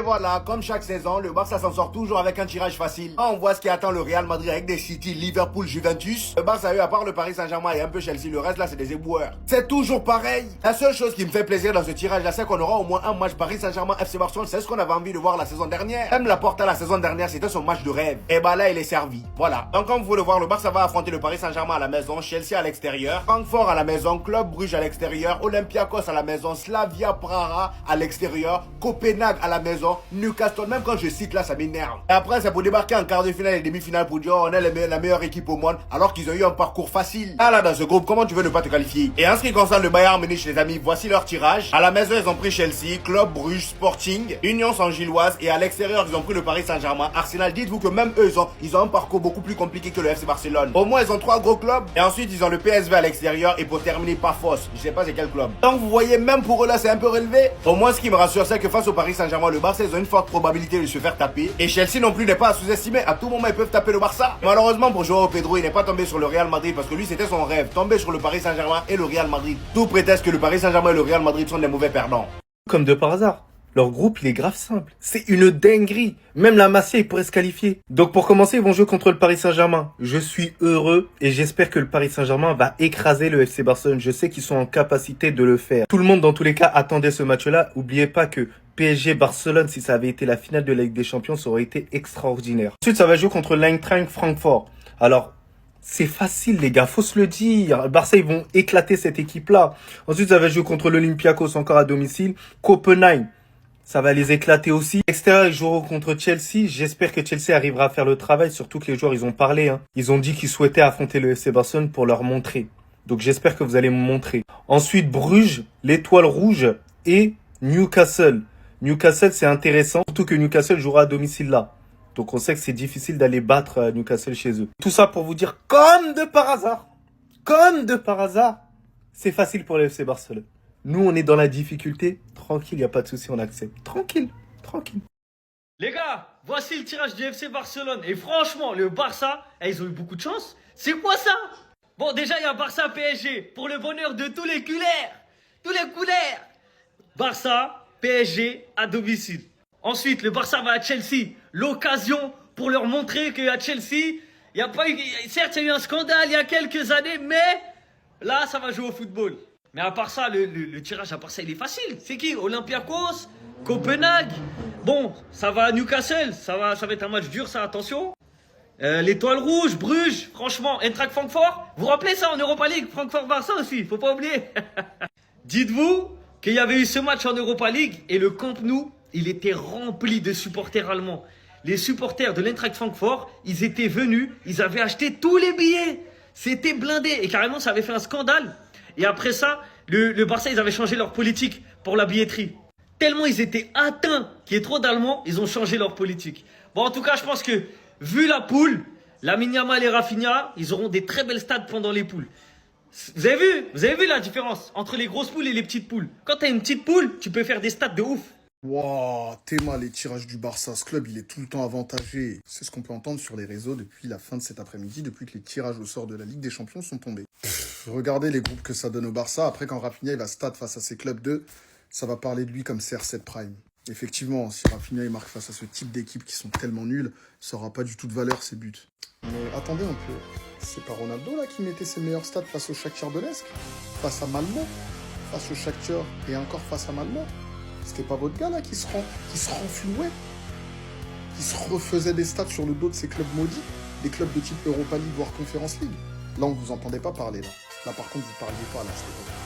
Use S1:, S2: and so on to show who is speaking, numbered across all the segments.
S1: Et voilà, comme chaque saison, le Barça s'en sort toujours avec un tirage facile. On voit ce qui attend le Real Madrid avec des City, Liverpool, Juventus. Le Barça, eux, à part le Paris Saint-Germain et un peu Chelsea, le reste là, c'est des éboueurs. C'est toujours pareil. La seule chose qui me fait plaisir dans ce tirage là, c'est qu'on aura au moins un match Paris Saint-Germain FC Barcelone. C'est ce qu'on avait envie de voir la saison dernière. Même la Porta la saison dernière, c'était son match de rêve. Et bah là, il est servi. Voilà. Donc comme vous pouvez le voir, le Barça va affronter le Paris Saint-Germain à la maison, Chelsea à l'extérieur, Francfort à la maison, Club Bruges à l'extérieur, Olympiakos à la maison, Slavia Praha à l'extérieur, Copenhague à la maison, Newcastle. Même quand je cite là, ça m'énerve. Et après, c'est pour débarquer en quart de finale et demi-finale pour dire on est la meilleure équipe au monde alors qu'ils ont eu un parcours facile. Ah là, dans ce groupe, comment tu veux ne pas te qualifier? Et en ce qui concerne le Bayern Munich, les amis, voici leur tirage. À la maison, ils ont pris Chelsea, Club Bruges, Sporting, Union Saint-Gilloise, et à l'extérieur, ils ont pris le Paris Saint-Germain. Arsenal, dites-vous que même eux, ils ont un parcours beaucoup plus compliqué que le FC Barcelone. Au moins, ils ont 3 gros clubs. Et ensuite, ils ont le PSV à l'extérieur. Et pour terminer, Pafos. Je sais pas c'est quel club. Donc, vous voyez, même pour eux là, c'est un peu relevé. Au moins, ce qui me rassure, c'est que face au Paris Saint-Germain, le Barça, ils ont une forte probabilité de se faire taper. Et Chelsea non plus n'est pas à sous-estimer. À tout moment, ils peuvent taper le Barça. Malheureusement pour Joao Pedro, il n'est pas tombé sur le Real Madrid parce que lui, c'était son rêve. Tomber sur le Paris Saint-Germain et le Real Madrid. Tout prétexte que le Paris Saint-Germain et le Real Madrid sont des mauvais perdants.
S2: Comme de par hasard. Leur groupe, il est grave simple. C'est une dinguerie. Même la Masia, il pourrait se qualifier. Donc pour commencer, ils vont jouer contre le Paris Saint-Germain. Je suis heureux et j'espère que le Paris Saint-Germain va écraser le FC Barcelone. Je sais qu'ils sont en capacité de le faire. Tout le monde, dans tous les cas, attendait ce match-là. Oubliez pas que PSG-Barcelone, si ça avait été la finale de la Ligue des Champions, ça aurait été extraordinaire. Ensuite, ça va jouer contre l'Eintracht Francfort. Alors, c'est facile, les gars, faut se le dire. Barça, ils vont éclater cette équipe-là. Ensuite, ça va jouer contre l'Olympiakos, encore à domicile. Copenhague, ça va les éclater aussi. Extérieur, ils joueront contre Chelsea. J'espère que Chelsea arrivera à faire le travail, surtout que les joueurs, ils ont parlé. Ils ont dit qu'ils souhaitaient affronter le FC Barcelone pour leur montrer. Donc, j'espère que vous allez me montrer. Ensuite, Bruges, l'Étoile Rouge et Newcastle. Newcastle, c'est intéressant, surtout que Newcastle jouera à domicile là. Donc, on sait que c'est difficile d'aller battre Newcastle chez eux. Tout ça pour vous dire, comme de par hasard, c'est facile pour le FC Barcelone. Nous, on est dans la difficulté. Tranquille, il n'y a pas de souci, on accepte. Tranquille.
S3: Les gars, voici le tirage du FC Barcelone. Et franchement, le Barça, ils ont eu beaucoup de chance. C'est quoi ça? Bon, déjà, il y a Barça PSG. Pour le bonheur de tous les culers. Tous les couleurs. Barça, PSG à domicile. Ensuite, le Barça va à Chelsea. L'occasion pour leur montrer qu'à Chelsea, il y a pas eu... Certes, il y a eu un scandale il y a quelques années, mais là, ça va jouer au football. Mais à part ça, le tirage, à part ça, il est facile. C'est qui? Olympiakos, Copenhague. Bon, ça va à Newcastle. Ça va être un match dur, ça, attention. L'Étoile Rouge, Bruges, franchement, Eintracht Francfort. Vous vous rappelez ça en Europa League? Francfort-Barça aussi, faut pas oublier. Dites-vous qu'il y avait eu ce match en Europa League et le Camp Nou, il était rempli de supporters allemands. Les supporters de l'Eintracht Francfort, ils étaient venus, ils avaient acheté tous les billets. C'était blindé et carrément, ça avait fait un scandale. Et après ça, le Barça, ils avaient changé leur politique pour la billetterie. Tellement ils étaient atteints qu'il y ait trop d'Allemands, ils ont changé leur politique. Bon, en tout cas, je pense que, vu la poule, Lamine Yamal et Rafinha, ils auront des très belles stats pendant les poules. Vous avez vu la différence entre les grosses poules et les petites poules? Quand t'as une petite poule, tu peux faire des stats de ouf.
S4: Wow, Théma, les tirages du Barça, ce club, il est tout le temps avantagé. C'est ce qu'on peut entendre sur les réseaux depuis la fin de cet après-midi, depuis que les tirages au sort de la Ligue des Champions sont tombés. Regardez les groupes que ça donne au Barça. Après, quand Rafinha il va stat face à ses clubs 2, ça va parler de lui comme CR7 Prime. Effectivement, si Rafinha il marque face à ce type d'équipes qui sont tellement nulles, ça n'aura pas du tout de valeur ses buts. Mais attendez un peu, c'est pas Ronaldo là qui mettait ses meilleurs stats face au Shakhtar Donetsk, face à Malmö, face au Shakhtar et encore face à Malmö. C'était pas votre gars là qui se renflouait, qui se refaisait des stats sur le dos de ces clubs maudits, des clubs de type Europa League voire Conference League. Là on vous entendait pas parler là. Là par contre vous parliez pas là, c'était pas.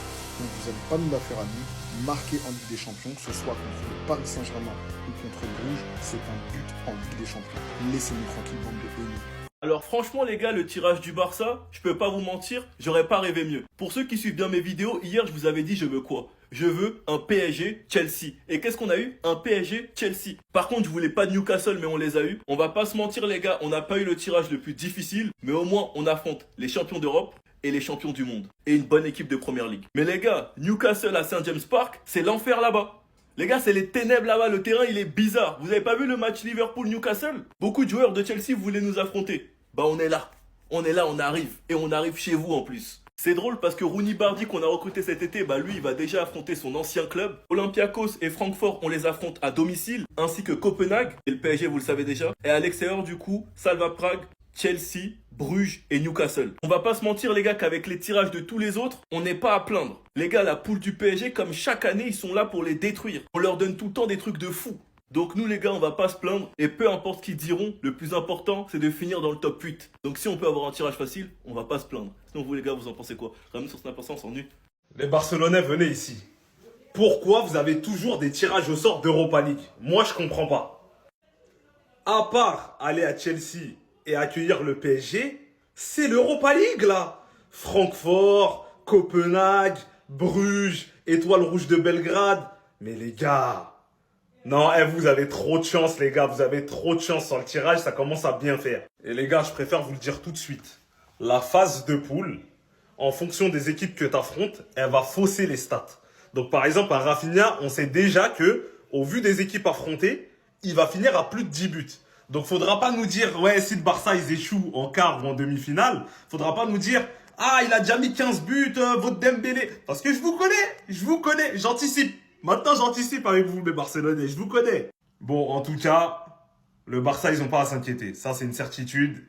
S4: Donc vous n'allez pas nous la faire à nous, marquer en Ligue des Champions, que ce soit contre le Paris Saint-Germain ou contre Bruges, c'est un but en Ligue des Champions. Laissez-nous tranquille, bande de haineux.
S5: Alors franchement les gars, le tirage du Barça, je peux pas vous mentir, j'aurais pas rêvé mieux. Pour ceux qui suivent bien mes vidéos, hier je vous avais dit je veux quoi? Je veux un PSG Chelsea. Et qu'est-ce qu'on a eu? Un PSG Chelsea. Par contre, je voulais pas de Newcastle, mais on les a eu. On va pas se mentir les gars, on n'a pas eu le tirage le plus difficile, mais au moins on affronte les champions d'Europe et les champions du monde. Et une bonne équipe de Première Ligue. Mais les gars, Newcastle à Saint James Park, c'est l'enfer là-bas. Les gars, c'est les ténèbres là-bas, le terrain il est bizarre. Vous avez pas vu le match Liverpool-Newcastle? Beaucoup de joueurs de Chelsea voulaient nous affronter. Bah on est là, on arrive. Et on arrive chez vous en plus. C'est drôle parce que Rooney Bardi qu'on a recruté cet été, bah lui il va déjà affronter son ancien club. Olympiakos et Francfort on les affronte à domicile, ainsi que Copenhague, et le PSG vous le savez déjà. Et à l'extérieur du coup, Salva Prague, Chelsea, Bruges et Newcastle. On va pas se mentir les gars qu'avec les tirages de tous les autres, on n'est pas à plaindre. Les gars, la poule du PSG, comme chaque année, ils sont là pour les détruire. On leur donne tout le temps des trucs de fou. Donc nous les gars, on va pas se plaindre. Et peu importe ce qu'ils diront, le plus important, c'est de finir dans le top 8. Donc si on peut avoir un tirage facile, on va pas se plaindre. Sinon vous les gars, vous en pensez quoi? Ramenez sur Snap, on s'ennuie.
S2: Les Barcelonais, venez ici. Pourquoi vous avez toujours des tirages au sort d'Europa League? Moi, je comprends pas. À part aller à Chelsea et accueillir le PSG, c'est l'Europa League, là. Francfort, Copenhague, Bruges, Étoile Rouge de Belgrade. Mais les gars, non, vous avez trop de chance, les gars. Vous avez trop de chance sur le tirage, ça commence à bien faire. Et les gars, je préfère vous le dire tout de suite. La phase de poule, en fonction des équipes que tu affrontes, elle va fausser les stats. Donc par exemple, un Rafinha, on sait déjà que, au vu des équipes affrontées, il va finir à plus de 10 buts. Donc vous pas nous dire, ouais, si le Barça ils échouent en quart ou en demi-finale, faudra pas nous dire, ah, il a déjà mis 15 buts, votre Dembélé. Parce que je vous connais, j'anticipe. Maintenant, j'anticipe avec vous, mes Barcelonais, je vous connais. Bon, en tout cas, le Barça, ils ont pas à s'inquiéter. Ça, c'est une certitude.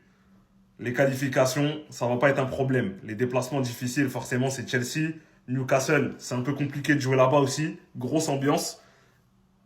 S2: Les qualifications, ça va pas être un problème. Les déplacements difficiles, forcément, c'est Chelsea. Newcastle, c'est un peu compliqué de jouer là-bas aussi. Grosse ambiance.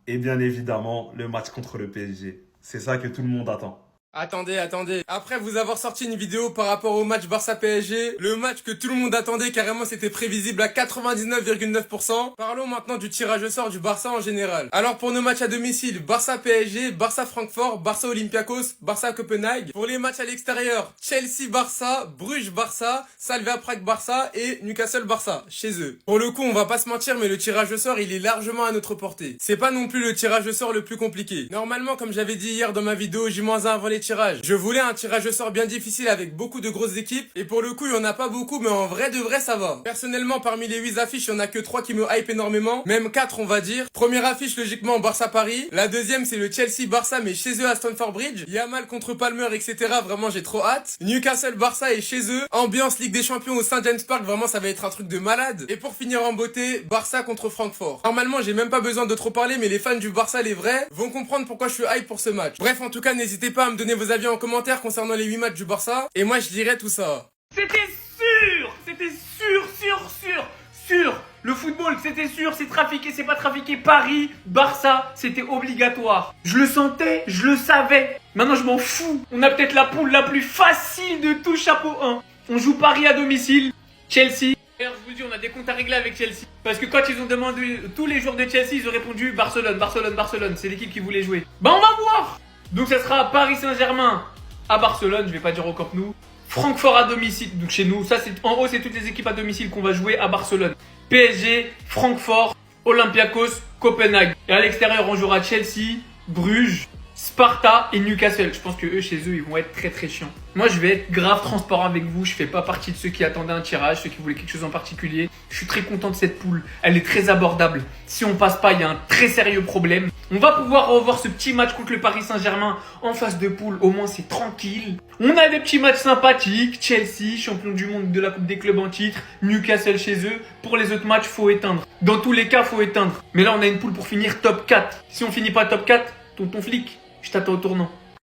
S2: Et bien évidemment, le match contre le PSG. C'est ça que tout le monde attend.
S6: Attendez. Après vous avoir sorti une vidéo par rapport au match Barça-PSG, le match que tout le monde attendait, carrément c'était prévisible à 99,9%. Parlons maintenant du tirage au sort du Barça en général. Alors pour nos matchs à domicile, Barça-PSG, Barça-Francfort, Barça-Olympiakos, Barça-Copenhague. Pour les matchs à l'extérieur, Chelsea-Barça, Bruges-Barça, Slavia Prague-Barça et Newcastle-Barça, chez eux. Pour le coup, on va pas se mentir, mais le tirage au sort, il est largement à notre portée. C'est pas non plus le tirage au sort le plus compliqué. Normalement, comme j'avais dit hier dans ma vidéo J-1 avant les tirages, je voulais un tirage au sort bien difficile avec beaucoup de grosses équipes, et pour le coup il y en a pas beaucoup, mais en vrai de vrai ça va. Personnellement parmi les 8 affiches il y en a que 3 qui me hype énormément, même 4 on va dire. Première affiche logiquement Barça-Paris, la deuxième c'est le Chelsea-Barça mais chez eux à Stamford Bridge, Yamal contre Palmer etc, vraiment j'ai trop hâte. Newcastle-Barça est chez eux, ambiance Ligue des Champions au St James Park, vraiment ça va être un truc de malade. Et pour finir en beauté, Barça contre Francfort. Normalement j'ai même pas besoin de trop parler, mais les fans du Barça les vrais vont comprendre pourquoi je suis hype pour ce match. Bref en tout cas n'hésitez pas à me donner vos avis en commentaire concernant les 8 matchs du Barça, et moi je dirais tout ça.
S3: C'était sûr. Le football, c'était sûr, c'est trafiqué, c'est pas trafiqué. Paris, Barça, c'était obligatoire. Je le sentais, je le savais. Maintenant, je m'en fous. On a peut-être la poule la plus facile de tout chapeau 1. On joue Paris à domicile, Chelsea. D'ailleurs, je vous dis, on a des comptes à régler avec Chelsea. Parce que quand ils ont demandé tous les joueurs de Chelsea, ils ont répondu Barcelone. C'est l'équipe qui voulait jouer. Bah, on va voir. Donc, ça sera Paris Saint-Germain à Barcelone, je vais pas dire au Camp Nou. Francfort à domicile, donc chez nous. Ça, c'est en haut, c'est toutes les équipes à domicile qu'on va jouer à Barcelone. PSG, Francfort, Olympiakos, Copenhague. Et à l'extérieur, on jouera Chelsea, Bruges, Sparta et Newcastle. Je pense que eux, chez eux, ils vont être très très chiants. Moi, je vais être grave transparent avec vous. Je fais pas partie de ceux qui attendaient un tirage, ceux qui voulaient quelque chose en particulier. Je suis très content de cette poule. Elle est très abordable. Si on passe pas, il y a un très sérieux problème. On va pouvoir revoir ce petit match contre le Paris Saint-Germain en phase de poule. Au moins, c'est tranquille. On a des petits matchs sympathiques. Chelsea, champion du monde de la Coupe des clubs en titre. Newcastle chez eux. Pour les autres matchs, faut éteindre. Dans tous les cas, faut éteindre. Mais là, on a une poule pour finir top 4. Si on finit pas top 4, tonton flic, je t'attends au tournant.